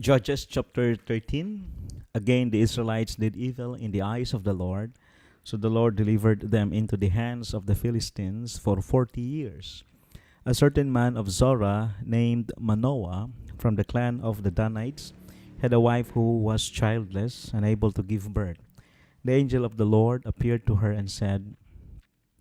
Judges chapter 13. Again, the Israelites did evil in the eyes of the Lord. So the Lord delivered them into the hands of the Philistines for 40 years. A certain man of Zorah named Manoah from the clan of the Danites had a wife who was childless, unable to give birth. The angel of the Lord appeared to her and said,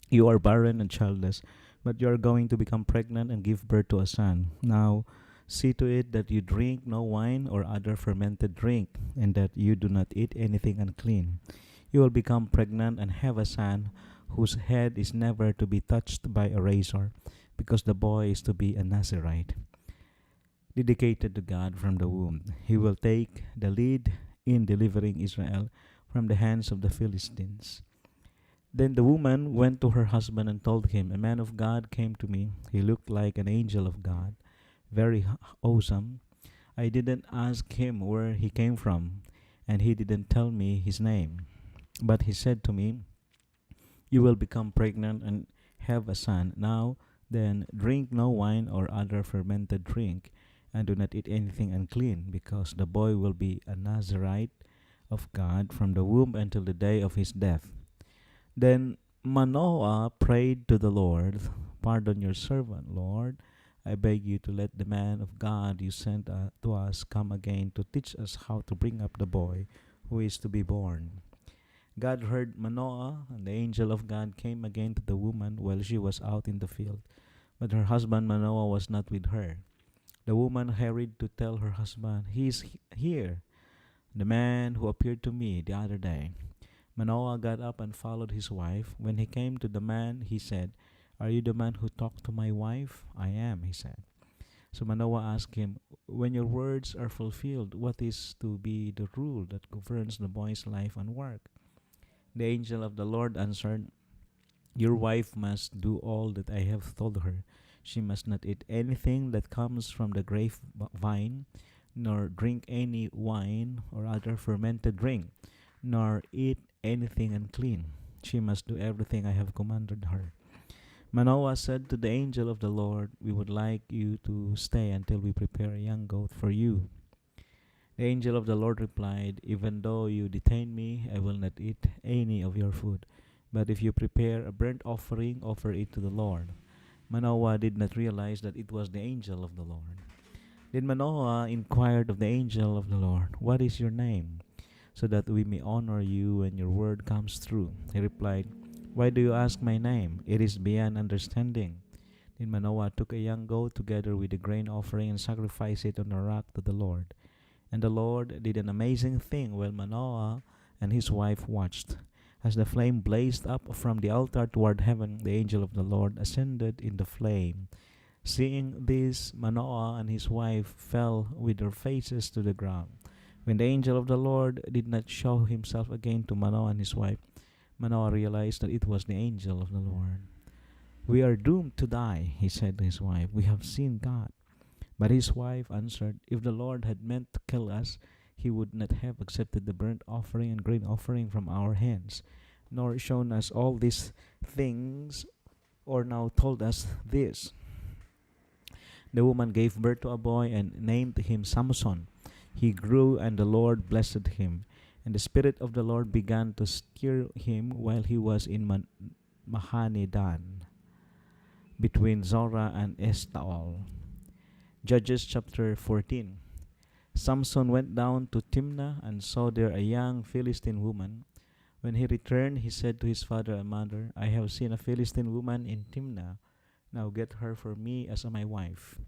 "You are barren and childless, but you are going to become pregnant and give birth to a son. Now, see to it that you drink no wine or other fermented drink, and that you do not eat anything unclean. You will become pregnant and have a son whose head is never to be touched by a razor, because the boy is to be a Nazirite, dedicated to God from the womb. He will take the lead in delivering Israel from the hands of the Philistines." Then the woman went to her husband and told him, "A man of God came to me. He looked like an angel of God, very awesome. I didn't ask him where he came from, and he didn't tell me his name. But he said to me, 'You will become pregnant and have a son. Now, then, drink no wine or other fermented drink, and do not eat anything unclean, because the boy will be a Nazarite of God from the womb until the day of his death.' Then Manoah prayed to the Lord, 'Pardon your servant, Lord. I beg you to let the man of God you sent to us come again to teach us how to bring up the boy who is to be born.' God heard Manoah, and the angel of God came again to the woman while she was out in the field. But her husband Manoah was not with her. The woman hurried to tell her husband, 'He is here, the man who appeared to me the other day.' Manoah got up and followed his wife. When he came to the man, he said, 'Are you the man who talked to my wife?' 'I am,' he said. So Manoah asked him, 'When your words are fulfilled, what is to be the rule that governs the boy's life and work?' The angel of the Lord answered, 'Your wife must do all that I have told her. She must not eat anything that comes from the grapevine, nor drink any wine or other fermented drink, nor eat anything unclean. She must do everything I have commanded her.' Manoah said to the angel of the Lord, 'We would like you to stay until we prepare a young goat for you.' The angel of the Lord replied, 'Even though you detain me, I will not eat any of your food. But if you prepare a burnt offering, offer it to the Lord.' Manoah did not realize that it was the angel of the Lord. Then Manoah inquired of the angel of the Lord, 'What is your name, so that we may honor you when your word comes true?' He replied, 'Why do you ask my name? It is beyond understanding.' Then Manoah took a young goat together with the grain offering and sacrificed it on a rock to the Lord. And the Lord did an amazing thing while Manoah and his wife watched. As the flame blazed up from the altar toward heaven, the angel of the Lord ascended in the flame. Seeing this, Manoah and his wife fell with their faces to the ground. When the angel of the Lord did not show himself again to Manoah and his wife, Manoah realized that it was the angel of the Lord. 'We are doomed to die,' he said to his wife. 'We have seen God.' But his wife answered, 'If the Lord had meant to kill us, he would not have accepted the burnt offering and grain offering from our hands, nor shown us all these things, or now told us this.' The woman gave birth to a boy and named him Samson. He grew, and the Lord blessed him. And the Spirit of the Lord began to stir him while he was in Mahanidan, between Zorah and Estaol. Judges chapter 14. Samson went down to Timnah and saw there a young Philistine woman. When he returned, he said to his father and mother, 'I have seen a Philistine woman in Timnah. Now get her for me as my wife.'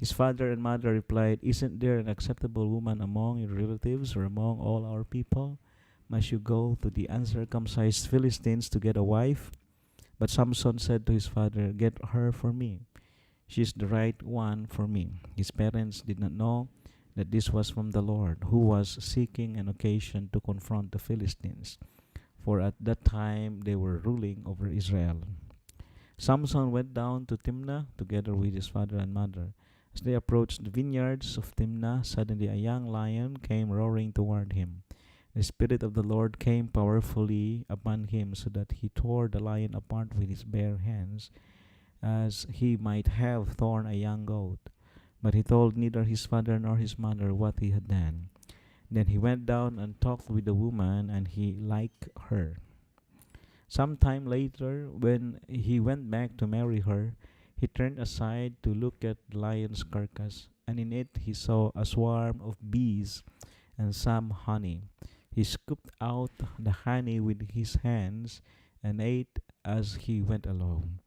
His father and mother replied, 'Isn't there an acceptable woman among your relatives or among all our people? Must you go to the uncircumcised Philistines to get a wife?' But Samson said to his father, 'Get her for me. She is the right one for me.' His parents did not know that this was from the Lord, who was seeking an occasion to confront the Philistines, for at that time they were ruling over Israel. Samson went down to Timnah together with his father and mother. As they approached the vineyards of Timnah, suddenly a young lion came roaring toward him. The Spirit of the Lord came powerfully upon him, so that he tore the lion apart with his bare hands, as he might have torn a young goat. But he told neither his father nor his mother what he had done. Then he went down and talked with the woman, and he liked her. Some time later, when he went back to marry her, he turned aside to look at the lion's carcass, and in it he saw a swarm of bees and some honey. He scooped out the honey with his hands and ate as he went along.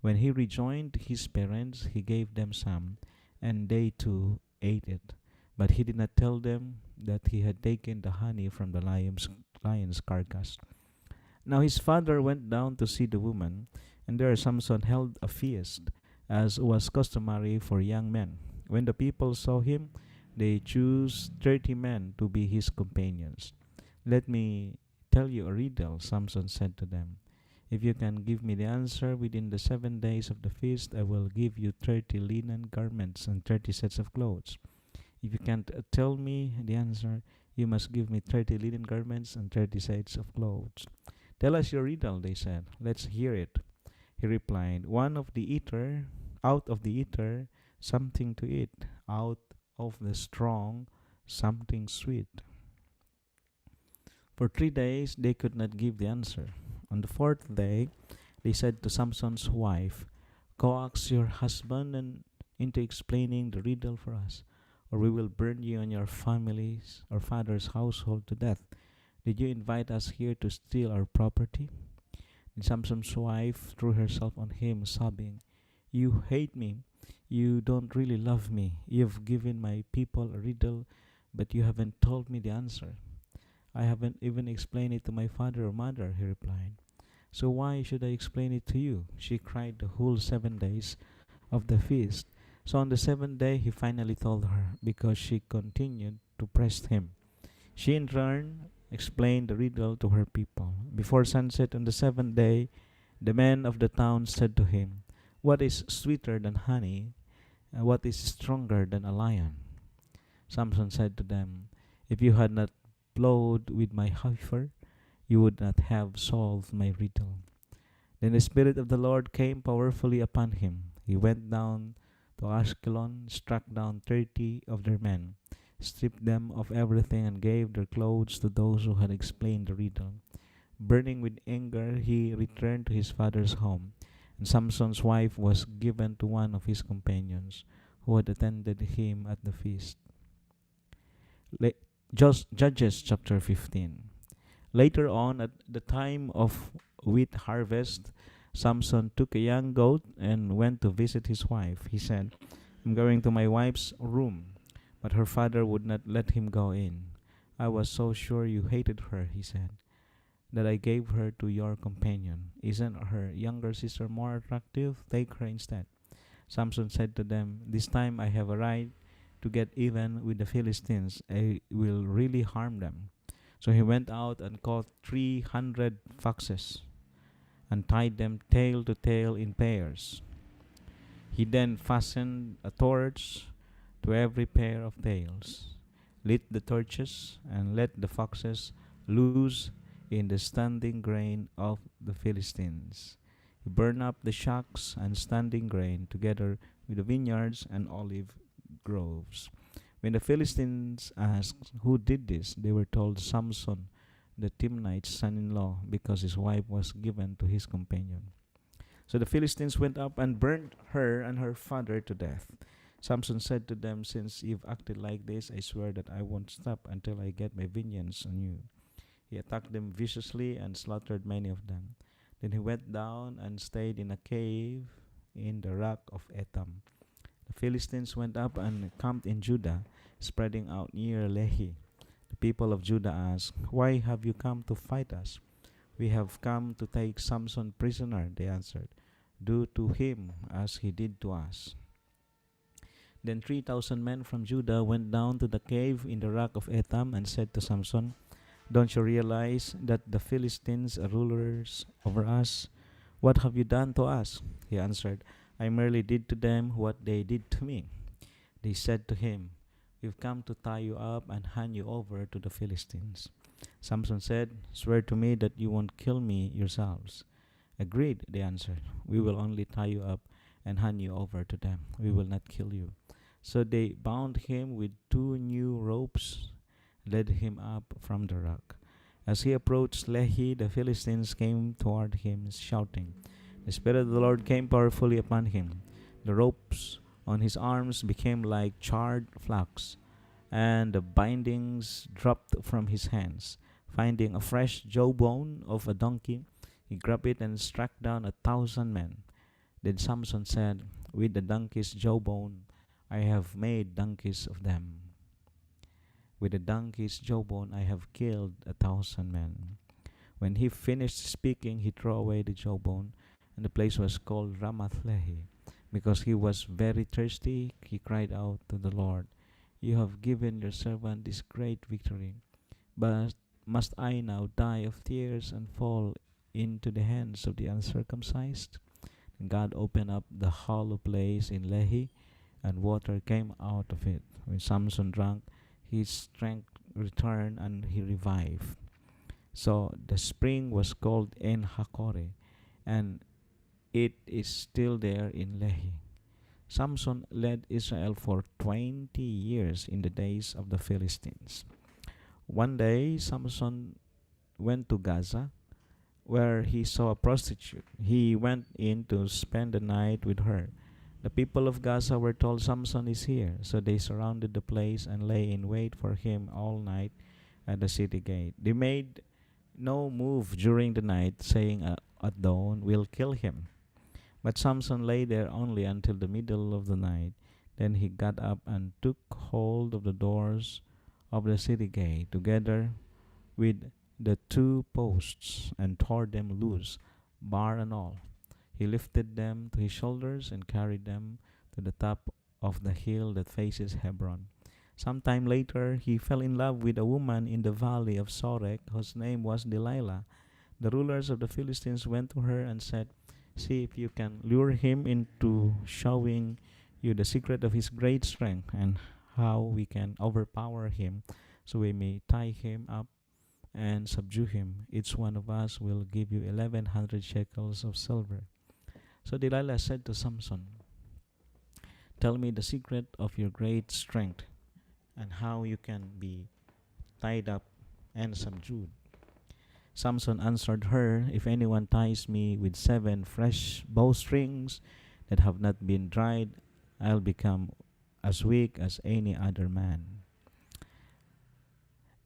When he rejoined his parents, he gave them some, and they too ate it. But he did not tell them that he had taken the honey from the lion's carcass. Now his father went down to see the woman, and there Samson held a feast, as was customary for young men. When the people saw him, they chose 30 men to be his companions. Let me tell you a riddle, Samson said to them. If you can give me the answer within the 7 days of the feast, I will give you 30 linen garments and 30 sets of clothes. If you can't tell me the answer, you must give me 30 linen garments and 30 sets of clothes. Tell us your riddle, they said. Let's hear it. He replied, out of the eater, something to eat, out of the strong, something sweet. For 3 days they could not give the answer. On the fourth day, they said to Samson's wife, coax your husband into explaining the riddle for us, or we will burn you and your families or father's household to death. Did you invite us here to steal our property? And Samson's wife threw herself on him, sobbing, you hate me. You don't really love me. You've given my people a riddle, but you haven't told me the answer. I haven't even explained it to my father or mother, he replied. So why should I explain it to you? She cried the whole 7 days of the feast. So on the seventh day he finally told her, because she continued to press him. She in turn explained the riddle to her people. Before sunset on the 7th day, the men of the town said to him, what is sweeter than honey, and what is stronger than a lion? Samson said to them, if you had not plowed with my heifer, you would not have solved my riddle. Then the Spirit of the Lord came powerfully upon him. He went down to Ashkelon, struck down 30 of their men, stripped them of everything, and gave their clothes to those who had explained the riddle. Burning with anger, he returned to his father's home, and Samson's wife was given to one of his companions who had attended him at the feast. Judges chapter 15. Later on, at the time of wheat harvest, Samson took a young goat and went to visit his wife. He said, I'm going to my wife's room. But her father would not let him go in. I was so sure you hated her, he said, that I gave her to your companion. Isn't her younger sister more attractive? Take her instead. Samson said to them, this time I have a right to get even with the Philistines. I will really harm them. So he went out and caught 300 foxes and tied them tail to tail in pairs. He then fastened a torch to every pair of tails, lit the torches, and let the foxes loose in the standing grain of the Philistines. He burned up the shocks and standing grain together with the vineyards and olive groves. When the Philistines asked who did this, they were told Samson, the Timnite's son-in-law, because his wife was given to his companion. So the Philistines went up and burned her and her father to death. Samson said to them, since you've acted like this, I swear that I won't stop until I get my vengeance on you. He attacked them viciously and slaughtered many of them. Then he went down and stayed in a cave in the rock of Etam. The Philistines went up and camped in Judah, spreading out near Lehi. The people of Judah asked, why have you come to fight us? We have come to take Samson prisoner, they answered. Do to him as he did to us. Then 3,000 men from Judah went down to the cave in the rock of Etam and said to Samson, don't you realize that the Philistines are rulers over us? What have you done to us? He answered, I merely did to them what they did to me. They said to him, we've come to tie you up and hand you over to the Philistines. Samson said, swear to me that you won't kill me yourselves. Agreed, they answered. We will only tie you up and hand you over to them. We will not kill you. So they bound him with two new ropes, led him up from the rock. As he approached Lehi, the Philistines came toward him, shouting. The Spirit of the Lord came powerfully upon him. The ropes on his arms became like charred flax, and the bindings dropped from his hands. Finding a fresh jawbone of a donkey, he grabbed it and struck down 1,000 men. Then Samson said, with the donkey's jawbone, I have made donkeys of them. With the donkey's jawbone, I have killed 1,000 men. When he finished speaking, he threw away the jawbone, and the place was called Ramath Lehi. Because he was very thirsty, he cried out to the Lord, You have given your servant this great victory, but must I now die of tears and fall into the hands of the uncircumcised? And God opened up the hollow place in Lehi, and water came out of it. When Samson drank, his strength returned and he revived. So the spring was called En Hakore, and it is still there in Lehi. Samson led Israel for 20 years in the days of the Philistines. One day, Samson went to Gaza, where he saw a prostitute. He went in to spend the night with her. The people of Gaza were told Samson is here, so they surrounded the place and lay in wait for him all night at the city gate. They made no move during the night, saying at dawn, We'll kill him. But Samson lay there only until the middle of the night. Then he got up and took hold of the doors of the city gate, together with the two posts, and tore them loose, bar and all. He lifted them to his shoulders and carried them to the top of the hill that faces Hebron. Some time later, he fell in love with a woman in the valley of Sorek, whose name was Delilah. The rulers of the Philistines went to her and said, See if you can lure him into showing you the secret of his great strength and how we can overpower him, so we may tie him up and subdue him. Each one of us will give you 1,100 shekels of silver. So Delilah said to Samson, Tell me the secret of your great strength and how you can be tied up and subdued. Samson answered her, If anyone ties me with 7 fresh bowstrings that have not been dried, I'll become as weak as any other man.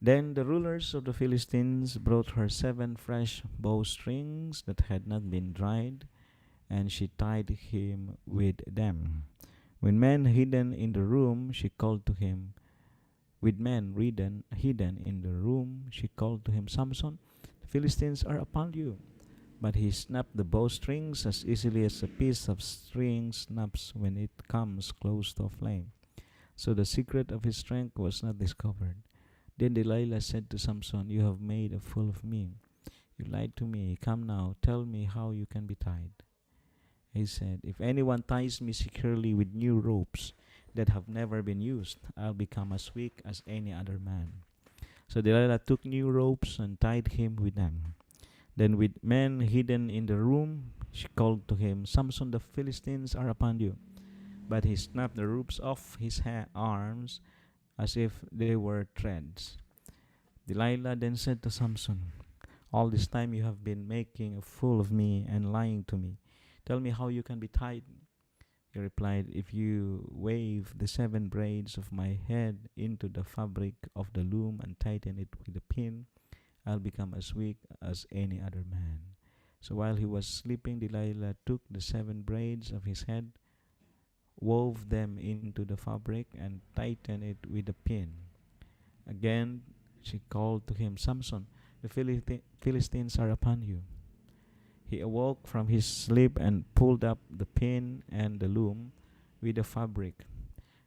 Then the rulers of the Philistines brought her 7 fresh bowstrings that had not been dried, and she tied him with them. When men hidden in the room, she called to him. With men hidden in the room, she called to him, Samson, the Philistines are upon you. But he snapped the bowstrings as easily as a piece of string snaps when it comes close to a flame. So the secret of his strength was not discovered. Then Delilah said to Samson, You have made a fool of me. You lied to me. Come now, tell me how you can be tied. He said, If anyone ties me securely with new ropes that have never been used, I'll become as weak as any other man. So Delilah took new ropes and tied him with them. Then with men hidden in the room, she called to him, Samson, the Philistines are upon you. But he snapped the ropes off his arms as if they were threads. Delilah then said to Samson, All this time you have been making a fool of me and lying to me. Tell me how you can be tied. He replied, If you wave the 7 braids of my head into the fabric of the loom and tighten it with a pin, I'll become as weak as any other man. So while he was sleeping, Delilah took the 7 braids of his head, wove them into the fabric, and tightened it with a pin. Again, she called to him, Samson, the Philistines are upon you. He awoke from his sleep and pulled up the pin and the loom with the fabric.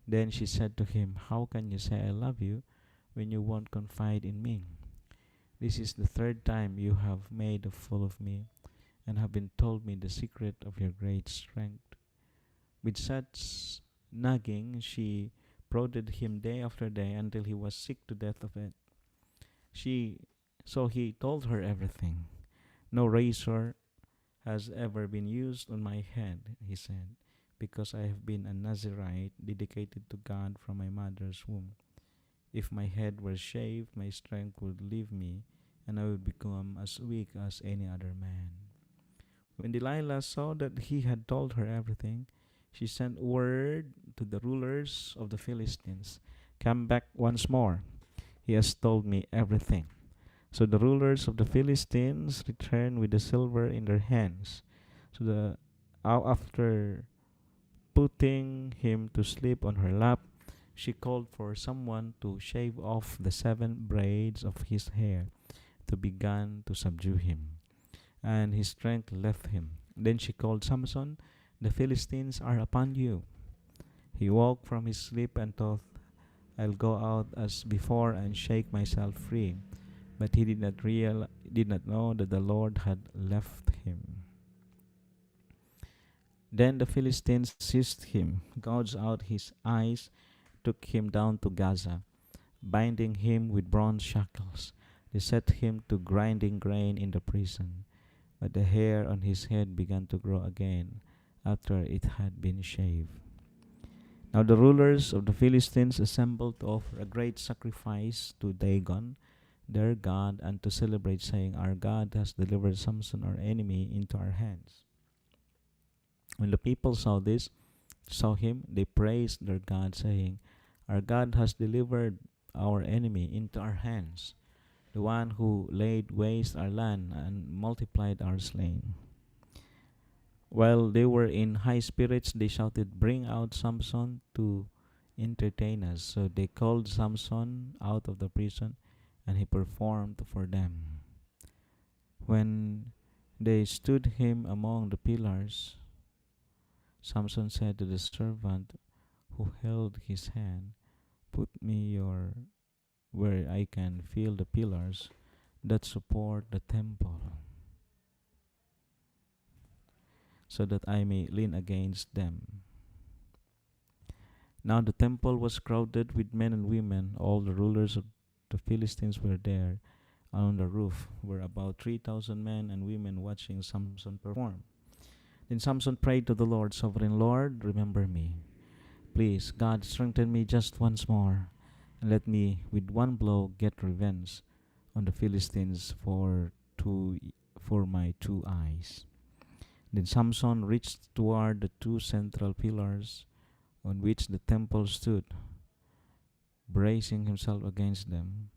Then she said to him, How can you say I love you when you won't confide in me? This is the 3rd time you have made a fool of me and have been told me the secret of your great strength. With such nagging, she prodded him day after day until he was sick to death of it. So he told her everything. No razor has ever been used on my head, he said, because I have been a Nazirite dedicated to God from my mother's womb. If my head were shaved, my strength would leave me, and I would become as weak as any other man. When Delilah saw that he had told her everything, she sent word to the rulers of the Philistines, "Come back once more. He has told me everything." So the rulers of the Philistines returned with the silver in their hands. So after putting him to sleep on her lap, she called for someone to shave off the 7 braids of his hair to begin to subdue him, and his strength left him. Then she called, "Samson, the Philistines are upon you." He woke from his sleep and thought, "I'll go out as before and shake myself free." But he did not know that the Lord had left him. Then the Philistines seized him, gouged out his eyes, took him down to Gaza, binding him with bronze shackles. They set him to grinding grain in the prison. But the hair on his head began to grow again after it had been shaved. Now the rulers of the Philistines assembled to offer a great sacrifice to Dagon, their god, and to celebrate, saying, "Our God has delivered Samson, our enemy, into our hands." When the people saw him, they praised their God, saying, "Our God has delivered our enemy into our hands, the one who laid waste our land and multiplied our slain." While they were in high spirits, they shouted, "Bring out Samson to entertain us." So they called Samson out of the prison, and he performed for them. When they stood him among the pillars, Samson said to the servant who held his hand, "Put me where I can feel the pillars that support the temple, so that I may lean against them." Now the temple was crowded with men and women. All the rulers of the Philistines were there. On the roof were about 3,000 men and women watching Samson perform. Then Samson prayed to the Lord, "Sovereign Lord, remember me. Please, God, strengthen me just once more, and let me with one blow get revenge on the Philistines for my 2 eyes." Then Samson reached toward the 2 central pillars on which the temple stood, bracing himself against them,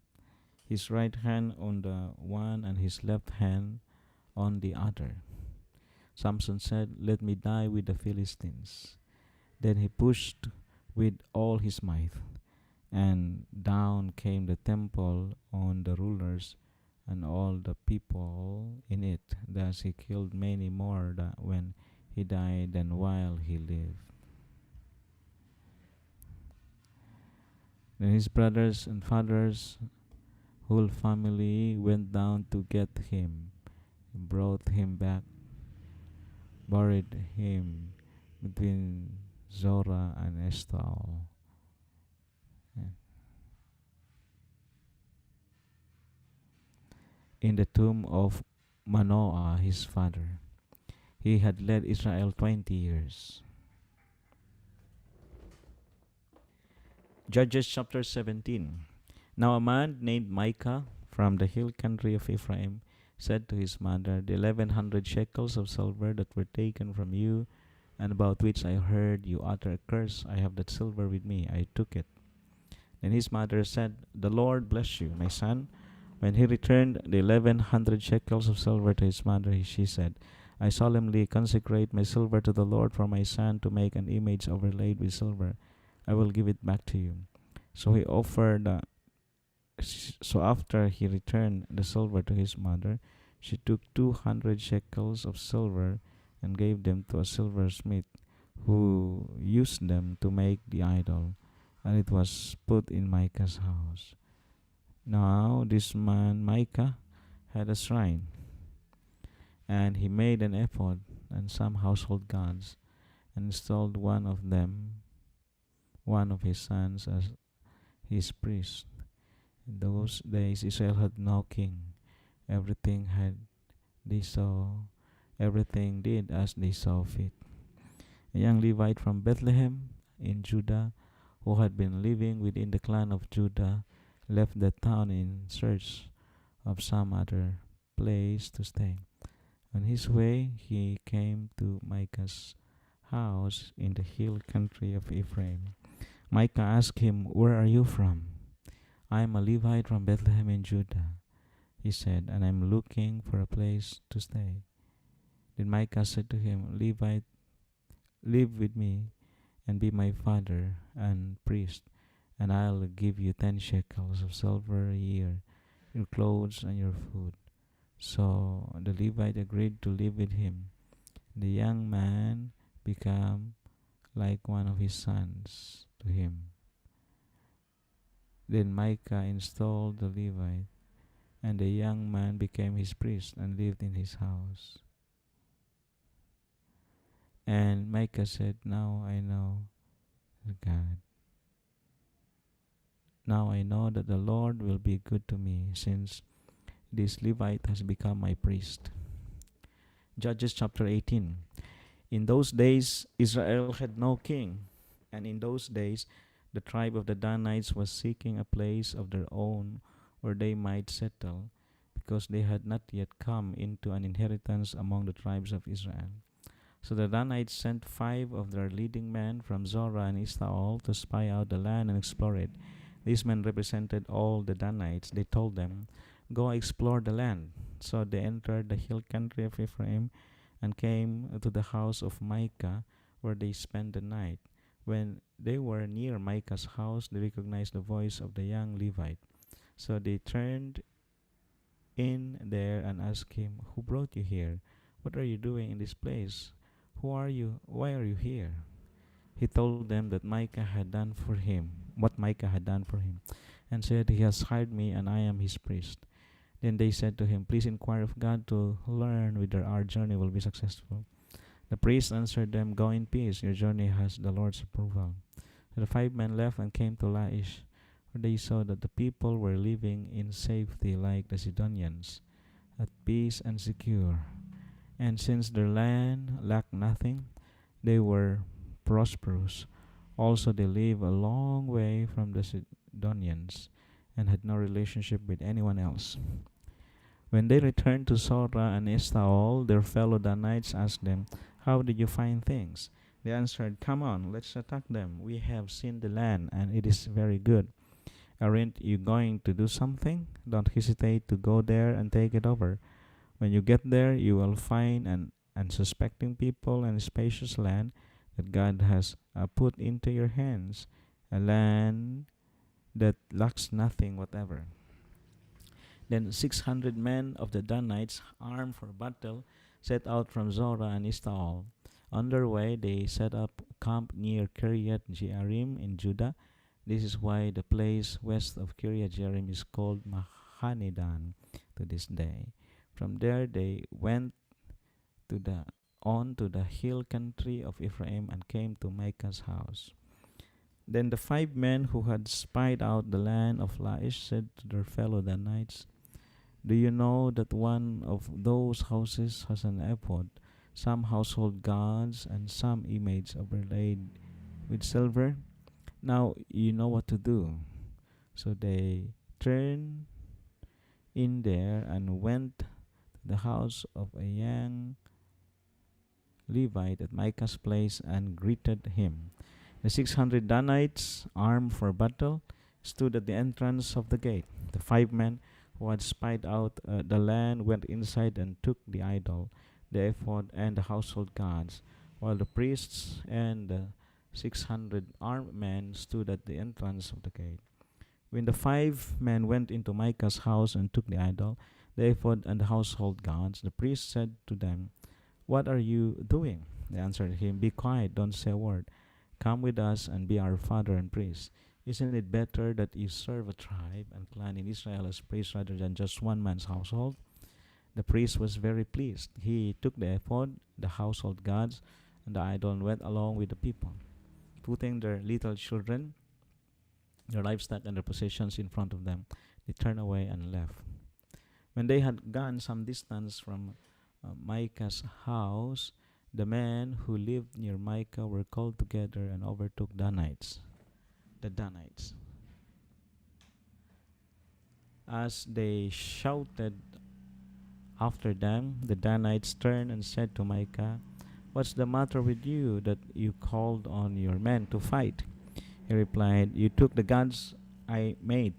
his right hand on the one and his left hand on the other. Samson said, "Let me die with the Philistines." Then he pushed with all his might, and down came the temple on the rulers and all the people in it. Thus he killed many more when he died than while he lived. Then his brothers and fathers, whole family, went down to get him, brought him back, buried him between Zorah and Eshtaol. In the tomb of Manoah, his father. He had led Israel 20 years. Judges chapter 17. Now a man named Micah from the hill country of Ephraim said to his mother, "The 1,100 shekels of silver that were taken from you, and about which I heard you utter a curse, I have that silver with me. I took it." Then his mother said, "The Lord bless you, my son." When he returned the 1,100 shekels of silver to his mother, she said, "I solemnly consecrate my silver to the Lord for my son to make an image overlaid with silver. I will give it back to you." So he offered. So after he returned the silver to his mother, she took 200 shekels of silver and gave them to a silversmith, who used them to make the idol, and it was put in Micah's house. Now this man Micah had a shrine, and he made an ephod and some household gods, and installed one of his sons, as his priest. In those days Israel had no king. Everything did as they saw fit. A young Levite from Bethlehem in Judah, who had been living within the clan of Judah, left the town in search of some other place to stay. On his way, he came to Micah's house in the hill country of Ephraim. Micah asked him, "Where are you from?" "I am a Levite from Bethlehem in Judah," he said, "and I am looking for a place to stay." Then Micah said to him, "Levite, live with me and be my father and priest, and I'll give you 10 shekels of silver a year, your clothes and your food." So the Levite agreed to live with him. The young man became like one of his sons to him. Then Micah installed the Levite, and the young man became his priest and lived in his house. And Micah said, "Now I know God. Now I know that the Lord will be good to me, since this Levite has become my priest." Judges chapter 18. In those days, Israel had no king, and in those days, the tribe of the Danites was seeking a place of their own where they might settle, because they had not yet come into an inheritance among the tribes of Israel. So the Danites sent 5 of their leading men from Zorah and Eshtaol to spy out the land and explore it. These men represented all the Danites. They told them, "Go explore the land." So they entered the hill country of Ephraim and came to the house of Micah, where they spent the night. When they were near Micah's house, they recognized the voice of the young Levite. So they turned in there and asked him, "Who brought you here? What are you doing in this place? Who are you? Why are you here?" He told them that Micah had done for him, what Micah had done for him, and said, "He has hired me, and I am his priest." Then they said to him, "Please inquire of God to learn whether our journey will be successful." The priest answered them, "Go in peace. Your journey has the Lord's approval." So the 5 men left and came to Laish, where they saw that the people were living in safety like the Sidonians, at peace and secure. And since their land lacked nothing, they were prosperous. Also, they lived a long way from the Sidonians and had no relationship with anyone else. When they returned to Zorah and Eshtaol, their fellow Danites asked them, "How did you find things?" They answered, "Come on, let's attack them. We have seen the land, and it is very good. Aren't you going to do something? Don't hesitate to go there and take it over. When you get there, you will find an unsuspecting people and a spacious land that God has put into your hands, a land that lacks nothing whatever." Then 600 men of the Danites, armed for battle, set out from Zorah and Eshtaol. On their way, they set up camp near Kiriath Jearim in Judah. This is why the place west of Kiriath Jearim is called Mahanidan to this day. From there, they went to the hill country of Ephraim and came to Micah's house. Then the 5 men who had spied out the land of Laish said to their fellow Danites, "Do you know that one of those houses has an ephod, some household gods, and some images overlaid with silver? Now you know what to do." So they turned in there and went to the house of a young Levite at Micah's place and greeted him. The 600 Danites, armed for battle, stood at the entrance of the gate. The 5 men who had spied out the land went inside and took the idol, the ephod, and the household gods, while the priests and the 600 armed men stood at the entrance of the gate. When the 5 men went into Micah's house and took the idol, the ephod, and the household gods, the priest said to them, "What are you doing?" They answered him, "Be quiet, don't say a word. Come with us and be our father and priest. Isn't it better that you serve a tribe and clan in Israel as priests rather than just one man's household?" The priest was very pleased. He took the ephod, the household gods, and the idol and went along with the people, putting their little children, their livestock, and their possessions in front of them. They turned away and left. When they had gone some distance from Micah's house, The men who lived near Micah were called together and overtook the Danites. As they shouted after them, the Danites turned and said to Micah, "What's the matter with you that you called on your men to fight?" He replied, "You took the gods I made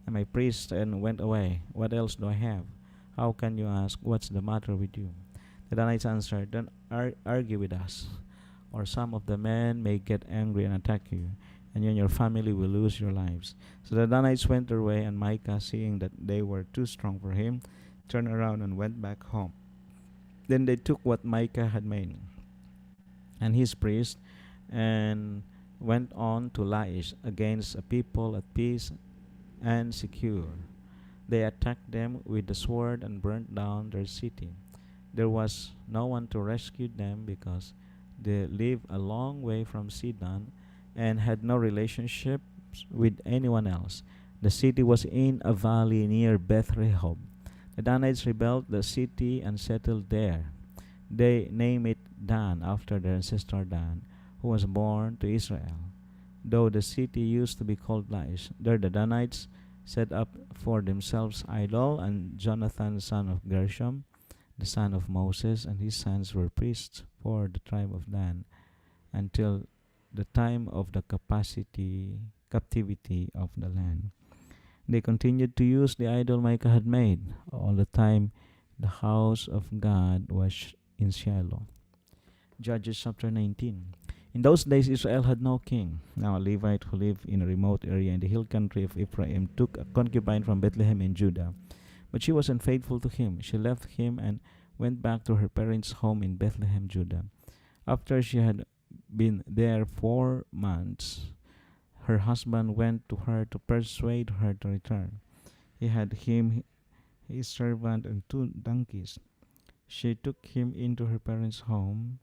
and my priests and went away. What else do I have? How can you ask, what's the matter with you?" The Danites answered, "Don't argue with us, or some of the men may get angry and attack you, and you and your family will lose your lives." So the Danites went their way, and Micah, seeing that they were too strong for him, turned around and went back home. Then they took what Micah had made, and his priest, and went on to Laish against a people at peace and secure. They attacked them with the sword and burnt down their city. There was no one to rescue them because they lived a long way from Sidon and had no relationships with anyone else. The city was in a valley near Beth Rehob. The Danites rebuilt the city and settled there. They named it Dan after their ancestor Dan, who was born to Israel. Though the city used to be called Laish, there the Danites set up for themselves idol, and Jonathan, son of Gershom, the son of Moses, and his sons were priests for the tribe of Dan until the time of the captivity of the land. They continued to use the idol Micah had made all the time the house of God was in Shiloh. Judges chapter 19. In those days, Israel had no king. Now, a Levite who lived in a remote area in the hill country of Ephraim took a concubine from Bethlehem in Judah. But she was unfaithful to him. She left him and went back to her parents' home in Bethlehem, Judah. After she had been there 4 months, her husband went to her to persuade her to return. He had his servant, and 2 donkeys. She took him into her parents' home,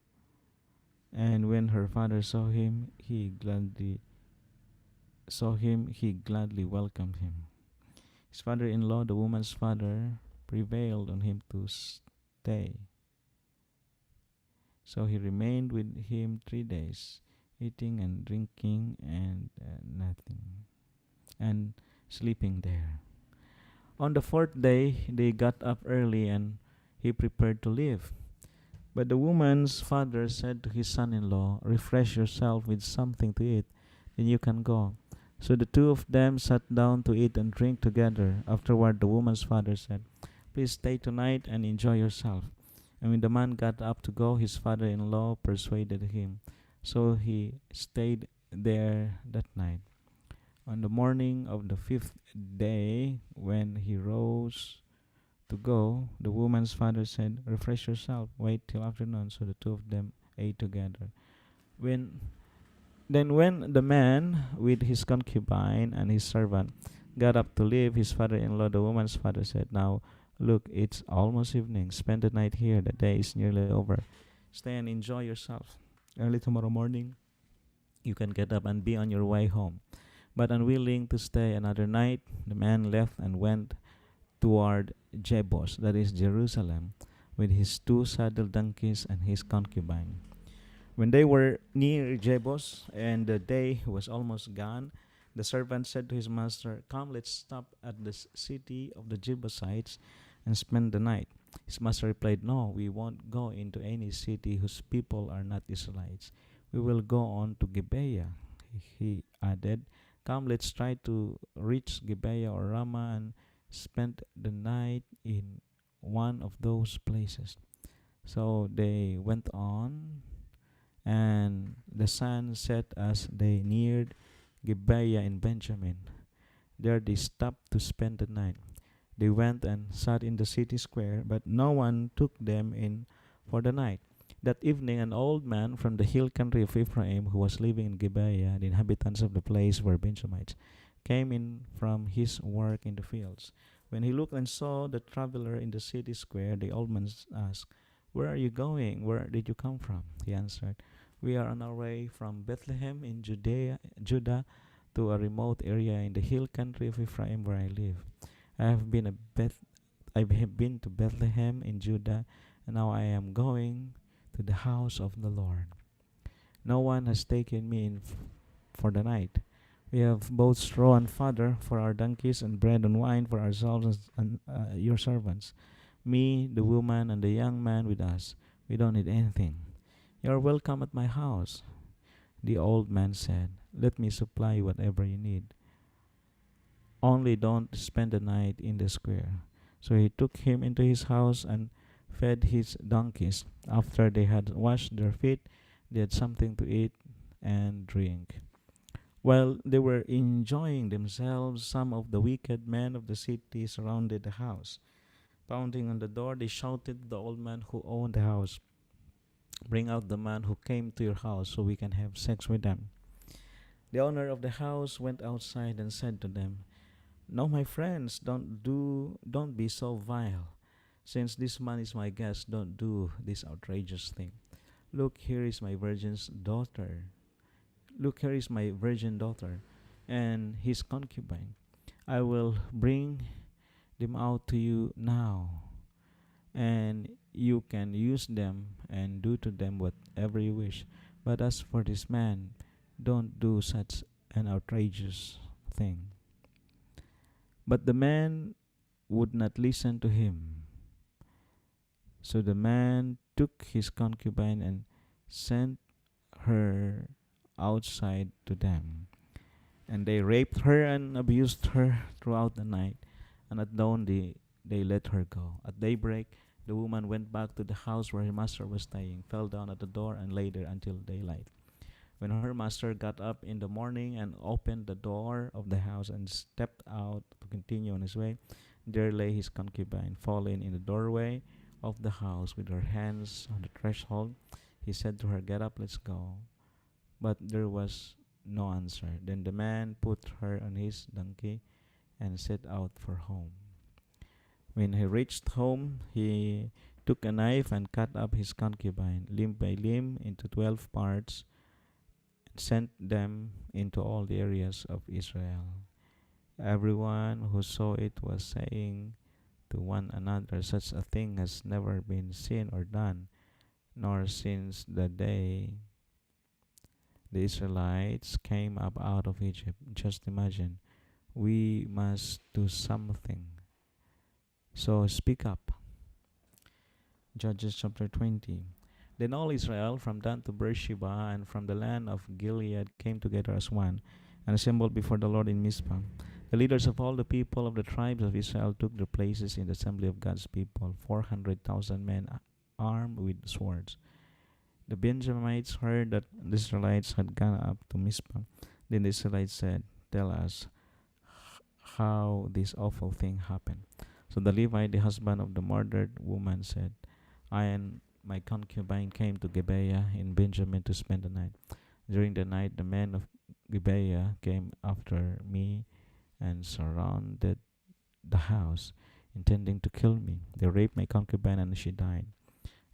and when her father he gladly welcomed him. His father-in-law, the woman's father, prevailed on him to stay. So he remained with him 3 days, eating and drinking and sleeping there. On the 4th day, they got up early, and he prepared to leave. But the woman's father said to his son-in-law, "Refresh yourself with something to eat, then you can go." So the two of them sat down to eat and drink together. Afterward, the woman's father said, "Please stay tonight and enjoy yourself." And when the man got up to go, his father-in-law persuaded him. So he stayed there that night. On the morning of the 5th day, when he rose to go, the woman's father said, "Refresh yourself, wait till afternoon." So the two of them ate together. When the man with his concubine and his servant got up to leave his father-in-law, the woman's father said, "Now look, it's almost evening. Spend the night here. The day is nearly over. Stay and enjoy yourself. Early tomorrow morning, you can get up and be on your way home." But unwilling to stay another night, the man left and went toward Jebus, that is Jerusalem, with his 2 saddle donkeys and his concubine. When they were near Jebus and the day was almost gone, the servant said to his master, "Come, let's stop at the city of the Jebusites and spend the night." His master replied, "No, we won't go into any city whose people are not Israelites. We will go on to Gibeah." He added, "Come, let's try to reach Gibeah or Ramah and spend the night in one of those places." So they went on, and the sun set as they neared Gibeah in Benjamin. There they stopped to spend the night. They went and sat in the city square, but no one took them in for the night. That evening, an old man from the hill country of Ephraim, who was living in Gibeah, the inhabitants of the place were Benjamites, came in from his work in the fields. When he looked and saw the traveler in the city square, the old man asked, "Where are you going? Where did you come from?" He answered, "We are on our way from Bethlehem in Judah to a remote area in the hill country of Ephraim where I live. I have been to Bethlehem in Judah, and now I am going to to the house of the Lord. No one has taken me in for the night. We have both straw and fodder for our donkeys, and bread and wine for ourselves and your servants. Me, the woman, and the young man with us. We don't need anything. You are welcome at my house. The old man said, Let me supply you whatever you need. Only don't spend the night in the square. So he took him into his house and fed his donkeys. After they had washed their feet, they had something to eat and drink. While they were enjoying themselves, some of the wicked men of the city surrounded the house. Pounding on the door, they shouted to the old man who owned the house, Bring out the man who came to your house so we can have sex with them. The owner of the house went outside and said to them, No, my friends, don't be so vile. Since this man is my guest, don't do this outrageous thing. Look, here is my virgin's daughter. Look, here is my virgin daughter and his concubine. I will bring them out to you now, and you can use them and do to them whatever you wish. But as for this man, don't do such an outrageous thing. But the man would not listen to him. So the man took his concubine and sent her outside to them. And they raped her and abused her throughout the night. And at dawn they let her go. At daybreak, the woman went back to the house where her master was staying, fell down at the door, and lay there until daylight. When her master got up in the morning and opened the door of the house and stepped out to continue on his way, there lay his concubine, fallen in the doorway of the house with her hands on the threshold. He said to her, Get up, let's go. But there was no answer. Then the man put her on his donkey and set out for home. When he reached home, he took a knife and cut up his concubine, limb by limb, into 12 parts, and sent them into all the areas of Israel. Everyone who saw it was saying to one another, Such a thing has never been seen or done, nor since the day the Israelites came up out of Egypt. Just imagine, we must do something. So speak up. Judges chapter 20. Then all Israel, from Dan to Beersheba, and from the land of Gilead, came together as one, and assembled before the Lord in Mizpah. The leaders of all the people of the tribes of Israel took their places in the assembly of God's people, 400,000 men armed with swords. The Benjamites heard that the Israelites had gone up to Mizpah. Then the Israelites said, Tell us how this awful thing happened. So the Levite, the husband of the murdered woman, said, I and my concubine came to Gibeah in Benjamin to spend the night. During the night, the men of Gibeah came after me and surrounded the house, intending to kill me. They raped my concubine and she died.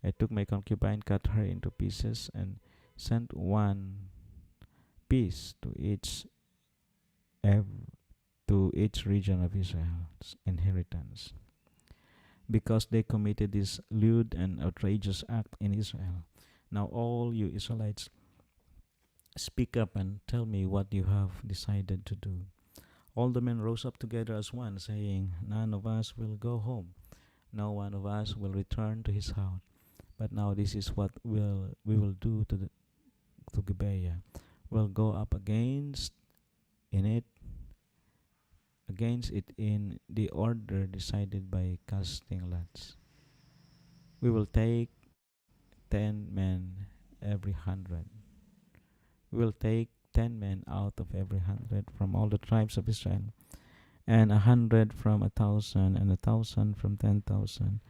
I took my concubine, cut her into pieces, and sent one piece to each region of Israel's inheritance, because they committed this lewd and outrageous act in Israel. Now all you Israelites, speak up and tell me what you have decided to do. All the men rose up together as one, saying, None of us will go home. No one of us will return to his house. But now this is what we will do to Gibeah. We'll go up against it in the order decided by casting lots. We will take 10 men every 100. We will take 10 men out of every 100 from all the tribes of Israel, and 100 from 1,000, and 1,000 from 10,000,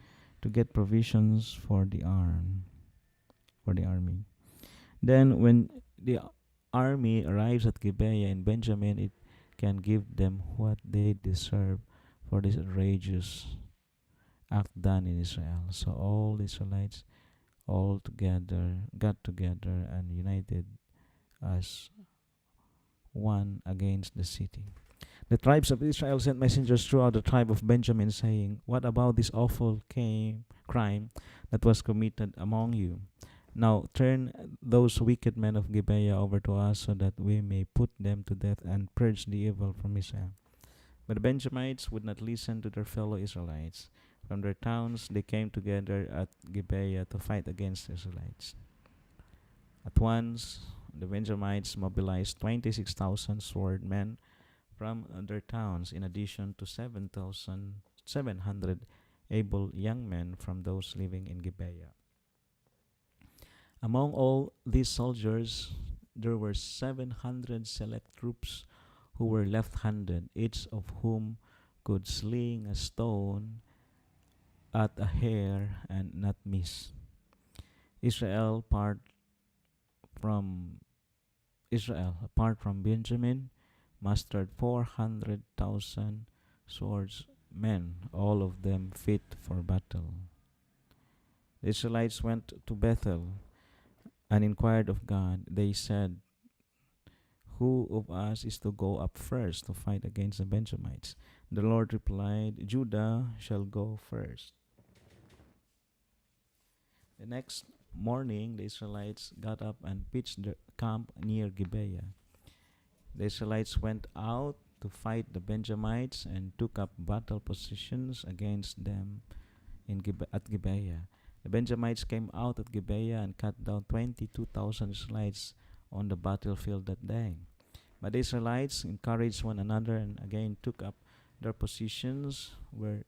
to get provisions for the army. Then when the army arrives at Gibeah in Benjamin, it can give them what they deserve for this outrageous act done in Israel. So all the Israelites all together got together and united as one against the city. The tribes of Israel sent messengers throughout the tribe of Benjamin, saying, What about this awful crime that was committed among you? Now turn those wicked men of Gibeah over to us, so that we may put them to death and purge the evil from Israel. But the Benjamites would not listen to their fellow Israelites. From their towns they came together at Gibeah to fight against the Israelites. At once the Benjamites mobilized 26,000 sword men from their towns, in addition to 7,700 able young men from those living in Gibeah. Among all these soldiers, there were 700 select troops who were left-handed, each of whom could sling a stone at a hair and not miss. Israel, from apart from Benjamin, mustered 400,000 swordsmen, all of them fit for battle. The Israelites went to Bethel and inquired of God. They said, "Who of us is to go up first to fight against the Benjamites?" The Lord replied, "Judah shall go first." The next morning, the Israelites got up and pitched their camp near Gibeah. The Israelites went out to fight the Benjamites and took up battle positions against them at Gibeah. The Benjamites came out at Gibeah and cut down 22,000 Israelites on the battlefield that day. But the Israelites encouraged one another and again took up their positions where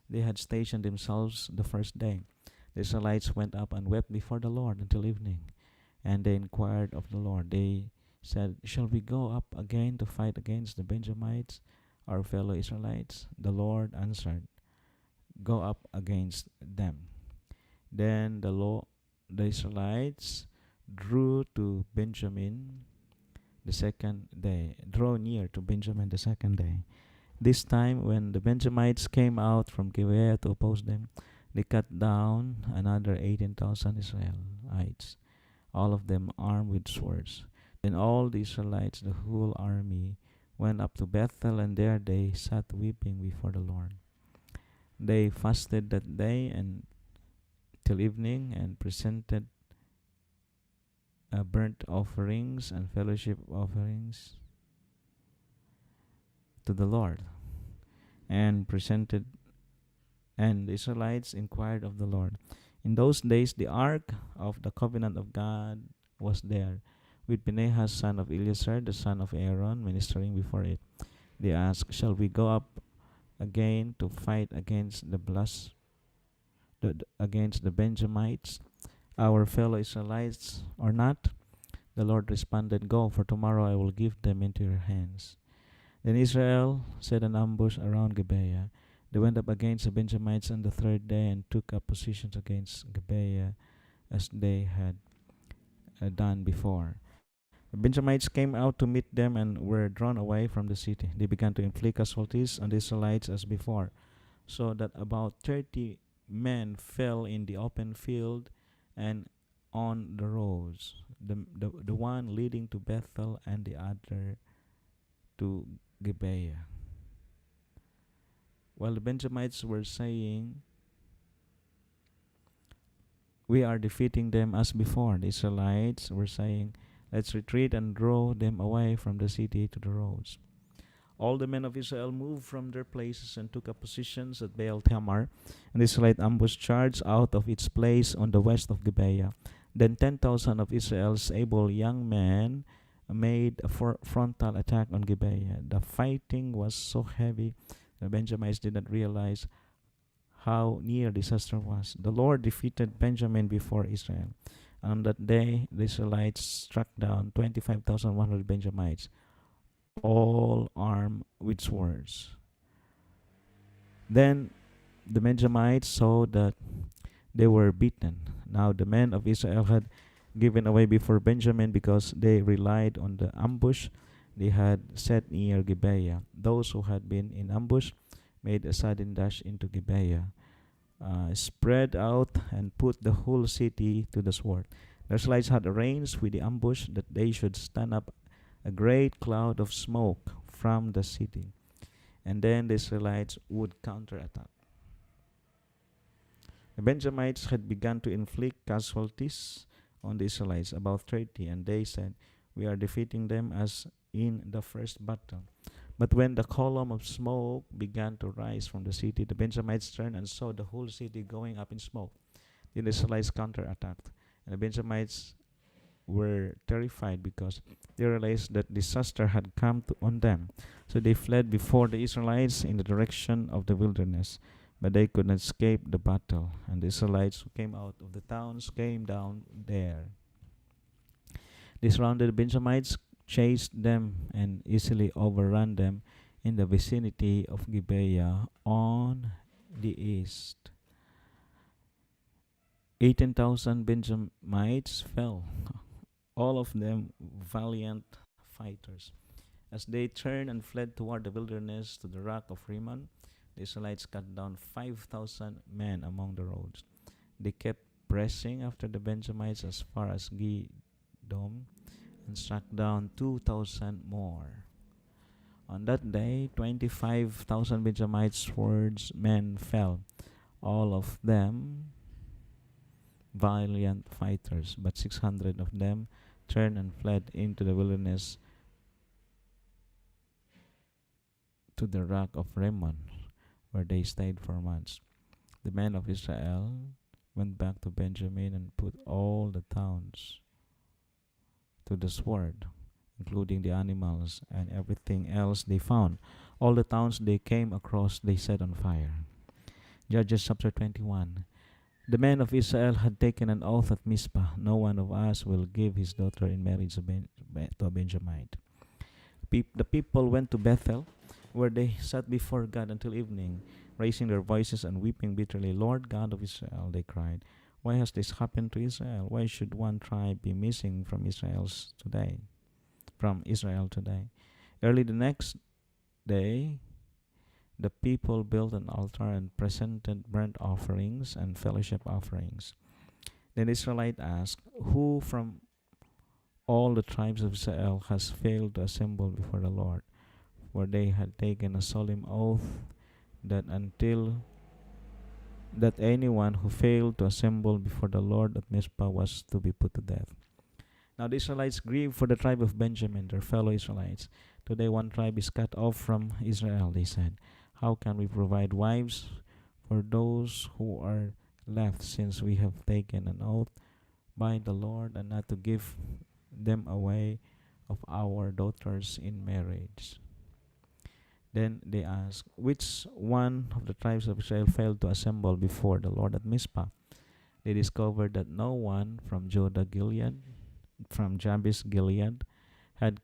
they had stationed themselves the first day. The Israelites went up and wept before the Lord until evening, and they inquired of the Lord. They said, "Shall we go up again to fight against the Benjamites, our fellow Israelites?" The Lord answered, "Go up against them." Then the Israelites drew to Benjamin the second day, draw near to Benjamin the second day. This time, when the Benjamites came out from Gibeah to oppose them, they cut down another 18,000 Israelites, all of them armed with swords. Then all the Israelites, the whole army, went up to Bethel, and there they sat weeping before the Lord. They fasted that day and till evening and presented burnt offerings and fellowship offerings to the Lord, and the Israelites inquired of the Lord. In those days the ark of the covenant of God was there, with Phinehas son of Eleazar, the son of Aaron, ministering before it. They asked, "Shall we go up again to fight against against the Benjamites, our fellow Israelites, or not?" The Lord responded, "Go, for tomorrow I will give them into your hands." Then Israel set an ambush around Gibeah. They went up against the Benjamites on the third day and took up positions against Gibeah as they had done before. The Benjamites came out to meet them and were drawn away from the city. They began to inflict casualties on the Israelites as before, so that about 30 men fell in the open field and on the roads, the one leading to Bethel and the other to Gibeah. While the Benjamites were saying, "We are defeating them as before," the Israelites were saying, "Let's retreat and draw them away from the city to the roads." All the men of Israel moved from their places and took up positions at Baal Tamar, and the Israelite ambush charged out of its place on the west of Gibeah. Then 10,000 of Israel's able young men made a frontal attack on Gibeah. The fighting was so heavy, the Benjamites did not realize how near disaster was. The Lord defeated Benjamin before Israel. On that day, the Israelites struck down 25,100 Benjamites, all armed with swords. Then the Benjamites saw that they were beaten. Now the men of Israel had given away before Benjamin because they relied on the ambush they had set near Gibeah. Those who had been in ambush made a sudden dash into Gibeah, spread out, and put the whole city to the sword. The Israelites had arranged with the ambush that they should stand up a great cloud of smoke from the city, and then the Israelites would counterattack. The Benjamites had begun to inflict casualties on the Israelites, about 30, and they said, "We are defeating them as in the first battle." But when the column of smoke began to rise from the city, the Benjamites turned and saw the whole city going up in smoke. The Israelites counterattacked, and the Benjamites were terrified because they realized that disaster had come on them. So they fled before the Israelites in the direction of the wilderness, but they could not escape the battle. And the Israelites who came out of the towns came down there. They surrounded the Benjamites, chased them, and easily overran them in the vicinity of Gibeah on the east. 18,000 Benjamites fell, all of them valiant fighters. As they turned and fled toward the wilderness to the rock of Rimmon, the Israelites cut down 5,000 men among the roads. They kept pressing after the Benjamites as far as Gidom and struck down 2,000 more. On that day, 25,000 Benjamite swordsmen fell, all of them valiant fighters, but 600 of them turned and fled into the wilderness to the rock of Rimmon, where they stayed for months. The men of Israel went back to Benjamin and put all the towns to the sword, including the animals and everything else they found. All the towns they came across they set on fire. Judges chapter 21. The men of Israel had taken an oath at Mizpah, "No one of us will give his daughter in marriage to a Benjamite." The people went to Bethel, where they sat before God until evening, raising their voices and weeping bitterly. "Lord God of Israel," they cried, "why has this happened to Israel? Why should one tribe be missing from Israel today? Early the next day, the people built an altar and presented burnt offerings and fellowship offerings. Then the Israelite asked, "Who from all the tribes of Israel has failed to assemble before the Lord?" For they had taken a solemn oath that anyone who failed to assemble before the Lord at Mizpah was to be put to death. Now the Israelites grieved for the tribe of Benjamin, their fellow Israelites. "Today one tribe is cut off from Israel," they said. "How can we provide wives for those who are left, since we have taken an oath by the Lord and not to give them away of our daughters in marriage?" Then they asked, "Which one of the tribes of Israel failed to assemble before the Lord at Mizpah?" They discovered that no one from from Jabes Gilead, had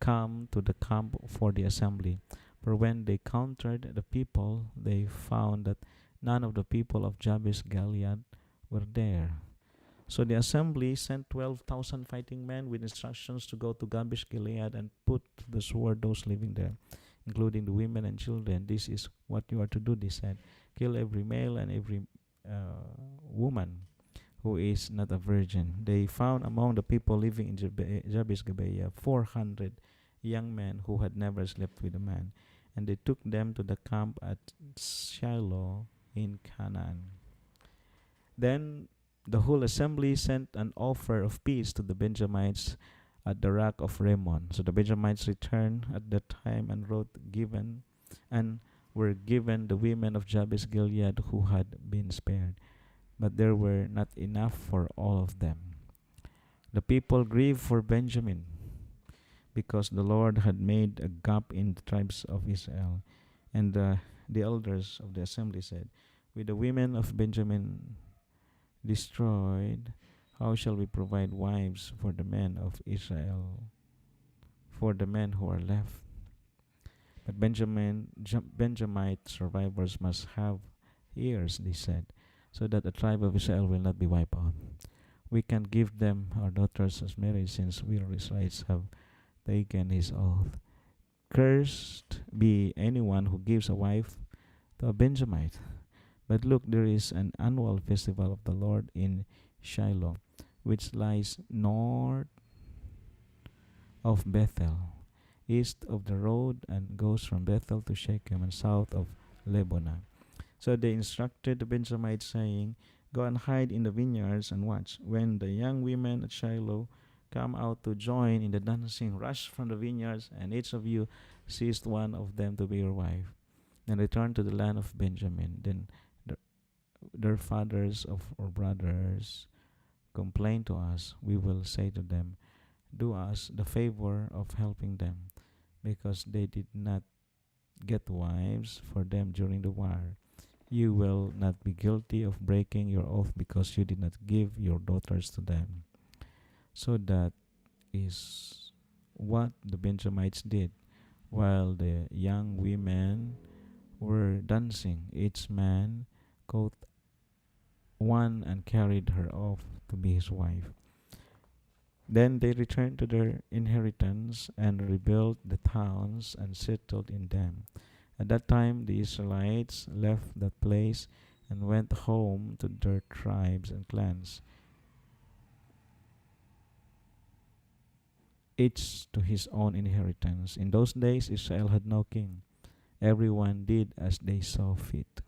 come to the camp for the assembly. For when they counted the people, they found that none of the people of Jabes Gilead were there. So the assembly sent 12,000 fighting men with instructions to go to Jabes Gilead and put to the sword those living there, including the women and children. "This is what you are to do," they said. "Kill every male and every woman who is not a virgin." They found among the people living in Jabes Gilead 400 young men who had never slept with a man, and they took them to the camp at Shiloh in Canaan. Then the whole assembly sent an offer of peace to the Benjamites at the rock of Rimmon. So the Benjamites returned at that time and were given the women of Jabes Gilead who had been spared, but there were not enough for all of them. The people grieved for Benjamin, because the Lord had made a gap in the tribes of Israel. And the elders of the assembly said, "With the women of Benjamin destroyed, how shall we provide wives for the men of Israel, for the men who are left?" But Benjamite survivors must have heirs, they said, so that the tribe of Israel will not be wiped out. "We can give them our daughters as marriage, since we Israelites have taken his oath. Cursed be anyone who gives a wife to a Benjamite. But look, there is an annual festival of the Lord in Shiloh, which lies north of Bethel, east of the road, and goes from Bethel to Shechem, and south of Lebonah." So they instructed the Benjamites, saying, Go and hide in the vineyards and watch. When the young women at Shiloh come out to join in the dancing, rush from the vineyards, and each of you seized one of them to be your wife. Then return to the land of Benjamin. Then their fathers of or brothers complain to us. We will say to them, do us the favor of helping them, because they did not get wives for them during the war. You will not be guilty of breaking your oath because you did not give your daughters to them. So that is what the Benjamites did. While the young women were dancing, each man caught one and carried her off to be his wife. Then they returned to their inheritance and rebuilt the towns and settled in them. At that time, the Israelites left that place and went home to their tribes and clans, each to his own inheritance. In those days, Israel had no king. Everyone did as they saw fit.